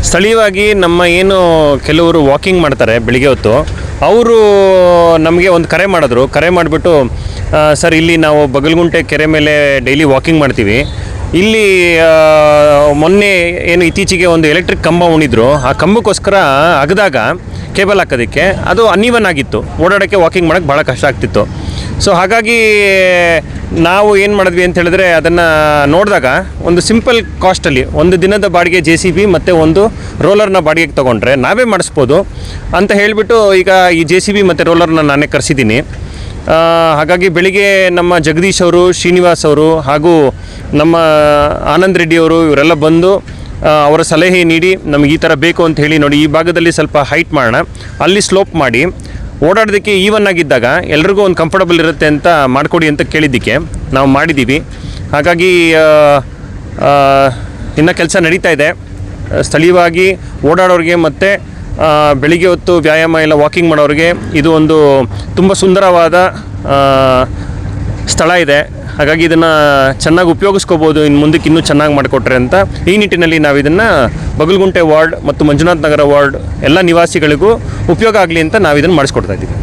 ಸ್ಥಳೀಯವಾಗಿ ನಮ್ಮ ಏನು ಕೆಲವರು ವಾಕಿಂಗ್ ಮಾಡ್ತಾರೆ ಬೆಳಿಗ್ಗೆ ಹೊತ್ತು, ಅವರು ನಮಗೆ ಒಂದು ಕರೆ ಮಾಡಿದ್ರು. ಕರೆ ಮಾಡಿಬಿಟ್ಟು, ಸರ್ ಇಲ್ಲಿ ನಾವು ಬಗಲ್ಗುಂಟೆ ಕೆರೆ ಮೇಲೆ ಡೈಲಿ ವಾಕಿಂಗ್ ಮಾಡ್ತೀವಿ. ಇಲ್ಲಿ ಮೊನ್ನೆ ಏನು ಇತ್ತೀಚೆಗೆ ಒಂದು ಎಲೆಕ್ಟ್ರಿಕ್ ಕಂಬ ಉಣಿದ್ರು. ಆ ಕಂಬಕ್ಕೋಸ್ಕರ ಅಗದಾಗ ಕೇಬಲ್ ಹಾಕೋದಕ್ಕೆ ಅದು ಅನ್ಇವನ್ ಆಗಿತ್ತು. ಓಡಾಡೋಕ್ಕೆ ವಾಕಿಂಗ್ ಮಾಡೋಕ್ಕೆ ಭಾಳ ಕಷ್ಟ ಆಗ್ತಿತ್ತು. ಸೊ ಹಾಗಾಗಿ ನಾವು ಏನು ಮಾಡಿದ್ವಿ ಅಂತ ಹೇಳಿದ್ರೆ, ಅದನ್ನು ನೋಡಿದಾಗ ಒಂದು ಸಿಂಪಲ್ ಕಾಸ್ಟಲ್ಲಿ ಒಂದು ದಿನದ ಬಾಡಿಗೆ JCB ಮತ್ತು ಒಂದು ರೋಲರ್ನ ಬಾಡಿಗೆಗೆ ತೊಗೊಂಡ್ರೆ ನಾವೇ ಮಾಡಿಸ್ಬೋದು ಅಂತ ಹೇಳಿಬಿಟ್ಟು ಈಗ ಈ JCB ಮತ್ತು ರೋಲರ್ನ ನಾನೇ ಕರೆಸಿದ್ದೀನಿ. ಹಾಗಾಗಿ ಬೆಳಿಗ್ಗೆ ನಮ್ಮ ಜಗದೀಶ್ ಅವರು, ಶ್ರೀನಿವಾಸ್ ಅವರು ಹಾಗೂ ನಮ್ಮ ಆನಂದ್ ರೆಡ್ಡಿ ಅವರು ಇವರೆಲ್ಲ ಬಂದು ಅವರ ಸಲಹೆ ನೀಡಿ ನಮಗೆ ಈ ಥರ ಬೇಕು ಅಂತ ಹೇಳಿ, ನೋಡಿ ಈ ಭಾಗದಲ್ಲಿ ಸ್ವಲ್ಪ ಹೈಟ್ ಮಾಡೋಣ, ಅಲ್ಲಿ ಸ್ಲೋಪ್ ಮಾಡಿ ಓಡಾಡೋದಕ್ಕೆ ಈವನ್ ಆಗಿದ್ದಾಗ ಎಲ್ರಿಗೂ ಒಂದು ಕಂಫರ್ಟಬಲ್ ಇರುತ್ತೆ ಅಂತ ಮಾಡಿಕೊಡಿ ಅಂತ ಕೇಳಿದ್ದಕ್ಕೆ ನಾವು ಮಾಡಿದ್ದೀವಿ. ಹಾಗಾಗಿ ಇನ್ನು ಕೆಲಸ ನಡೀತಾ ಇದೆ. ಸ್ಥಳೀಯವಾಗಿ ಓಡಾಡೋರಿಗೆ ಮತ್ತು ಬೆಳಿಗ್ಗೆ ಹೊತ್ತು ವ್ಯಾಯಾಮ ಎಲ್ಲ ವಾಕಿಂಗ್ ಮಾಡೋರಿಗೆ ಇದು ಒಂದು ತುಂಬ ಸುಂದರವಾದ ಸ್ಥಳ ಇದೆ. ಹಾಗಾಗಿ ಇದನ್ನು ಚೆನ್ನಾಗಿ ಉಪಯೋಗಿಸ್ಕೋಬೋದು, ಇನ್ನು ಮುಂದಕ್ಕೆ ಇನ್ನೂ ಚೆನ್ನಾಗಿ ಮಾಡಿಕೊಟ್ರೆ ಅಂತ ಈ ನಿಟ್ಟಿನಲ್ಲಿ ನಾವು ಇದನ್ನು ಬಗಲ್ಗುಂಟೆ ವಾರ್ಡ್ ಮತ್ತು ಮಂಜುನಾಥ್ ನಗರ ವಾರ್ಡ್ ಎಲ್ಲ ನಿವಾಸಿಗಳಿಗೂ ಉಪಯೋಗ ಆಗಲಿ ಅಂತ ನಾವು ಇದನ್ನು ಮಾಡಿಸ್ಕೊಡ್ತಾ ಇದ್ದೀವಿ.